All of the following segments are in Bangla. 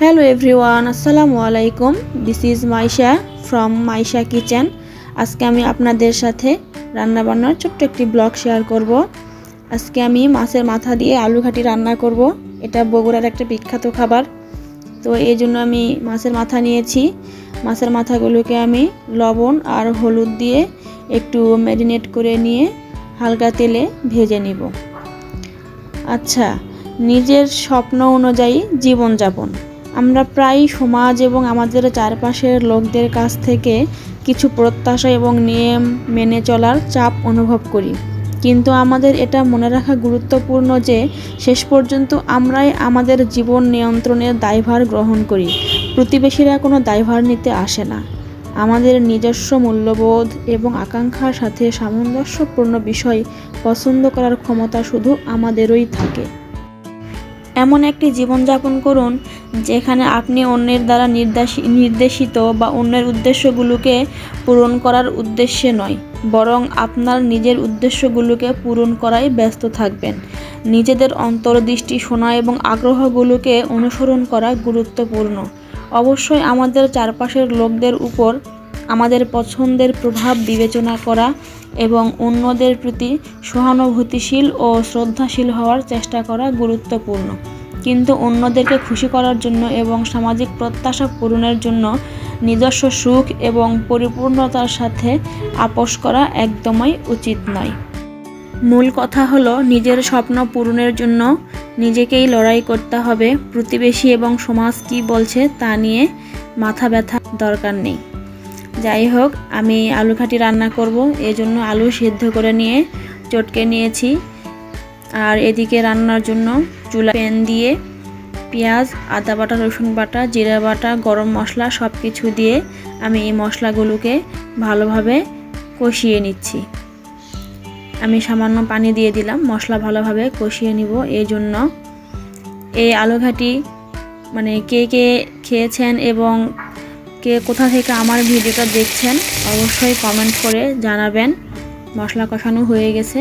হ্যালো এভরিওয়ান, আসসালামু আলাইকুম। This is Maisha from Maisha kitchen. আজকে আমি আপনাদের সাথে রান্নাবান্নার ছোট্ট একটি ব্লগ শেয়ার করব। আজকে আমি মাছের মাথা দিয়ে আলু ঘাটি রান্না করব। এটা বগুড়ার একটা বিখ্যাত খাবার। তো এই জন্য আমি মাছের মাথা নিয়েছি। মাছের মাথাগুলোকে আমি লবণ আর হলুদ দিয়ে একটু ম্যারিনেট করে নিয়ে হালকা তেলে ভেজে নিব। আচ্ছা, নিজের স্বপ্ন অনুযায়ী জীবনযাপন। আমরা প্রায় সমাজ এবং আমাদের চারপাশের লোকদের কাছ থেকে কিছু প্রত্যাশা এবং নিয়ম মেনে চলার চাপ অনুভব করি, কিন্তু আমাদের এটা মনে রাখা গুরুত্বপূর্ণ যে শেষ পর্যন্ত আমরাই আমাদের জীবন নিয়ন্ত্রণের দায়ভার গ্রহণ করি। প্রতিবেশীরা কোনো দায়ভার নিতে আসে না। আমাদের নিজস্ব মূল্যবোধ এবং আকাঙ্ক্ষার সাথে সামঞ্জস্যপূর্ণ বিষয় পছন্দ করার ক্ষমতা শুধু আমাদেরই থাকে। এমন একটি জীবনযাপন করুন যেখানে আপনি অন্যের দ্বারা নির্দেশিত বা অন্যের উদ্দেশ্যগুলোকে পূরণ করার উদ্দেশ্যে নয়, বরং আপনার নিজের উদ্দেশ্যগুলোকে পূরণ করায় ব্যস্ত থাকবেন। নিজেদের অন্তর্দৃষ্টি শোনা এবং আগ্রহগুলোকে অনুসরণ করা গুরুত্বপূর্ণ। অবশ্যই আমাদের চারপাশের লোকদের উপর আমাদের পছন্দের প্রভাব বিবেচনা করা এবং অন্যদের প্রতি সহানুভূতিশীল ও শ্রদ্ধাশীল হওয়ার চেষ্টা করা গুরুত্বপূর্ণ, কিন্তু অন্যদেরকে খুশি করার জন্য এবং সামাজিক প্রত্যাশা পূরণের জন্য নিজস্ব সুখ এবং পরিপূর্ণতার সাথে আপোস করা একদমই উচিত নয়। মূল কথা হলো, নিজের স্বপ্ন পূরণের জন্য নিজেকেই লড়াই করতে হবে। প্রতিবেশী এবং সমাজ কী বলছে তা নিয়ে মাথা ব্যথা দরকার নেই। যাই হোক, আমি আলু ঘাটি রান্না করব, এজন্য আলু সিদ্ধ করে নিয়ে চটকে নিয়েছি। আর এদিকে রান্নার জন্য চুলা প্যান দিয়ে পেঁয়াজ, আদা বাটা, রসুন বাটা, জিরা বাটা, গরম মশলা সব কিছু দিয়ে আমি এই মশলাগুলোকে ভালোভাবে কষিয়ে নিচ্ছি। আমি সামান্য পানি দিয়ে দিলাম, মশলা ভালোভাবে কষিয়ে নিব। এই জন্য এই আলু ঘাটি কে কে খেয়েছেন এবং কে কোথা থেকে আমার ভিডিওটা দেখছেন অবশ্যই কমেন্ট করে জানাবেন। মশলা কষানো হয়ে গেছে,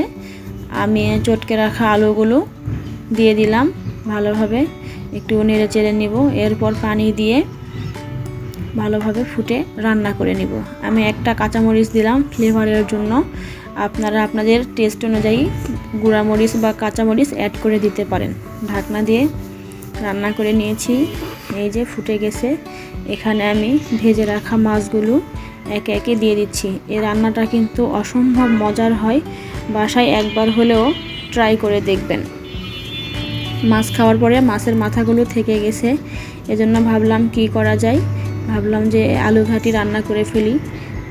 আমি চটকে রাখা আলুগুলো দিয়ে দিলাম, ভালোভাবে একটু নেড়ে চেড়ে নিব। এরপর পানি দিয়ে ভালোভাবে ফুটে রান্না করে নিব। আমি একটা কাঁচামরিচ দিলাম ফ্লেভারের জন্য। আপনারা আপনাদের টেস্ট অনুযায়ী গুঁড়ামরিচ বা কাঁচামরিচ অ্যাড করে দিতে পারেন। ঢাকনা দিয়ে রান্না করে নিয়েছি। এই যে ফুটে গেছে। এখানে আমি ভেজে রাখা মাছগুলো একে একে দিয়ে দিচ্ছি। এই রান্নাটা কিন্তু অসম্ভব মজার হয়, বাসায় একবার হলেও ট্রাই করে দেখবেন। মাছ খাওয়ার পরে মাছের মাথাগুলো থেকে গেছে, এজন্য ভাবলাম কি করা যায়, ভাবলাম যে আলু ঘাটি রান্না করে ফেলি,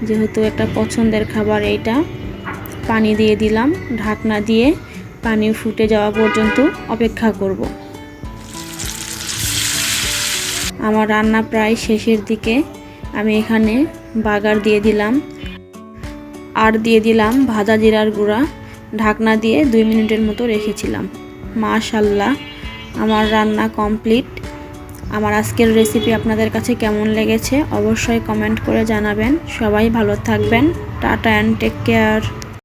যেহেতু একটা পছন্দের খাবার এইটা। পানি দিয়ে দিলাম, ঢাকনা দিয়ে পানি ফুটে যাওয়া পর্যন্ত অপেক্ষা করব। আমার রান্না প্রায় শেষের দিকে। আমি এখানে বাগার দিয়ে দিলাম আর দিয়ে দিলাম ভাজা জিরার গুঁড়া। ঢাকনা দিয়ে 2 মিনিটের মতো রেখেছিলাম। মাশাআল্লাহ, আমার রান্না কমপ্লিট। আমার আজকের রেসিপি আপনাদের কাছে কেমন লেগেছে অবশ্যই কমেন্ট করে জানাবেন। সবাই ভালো থাকবেন। Tata and take care.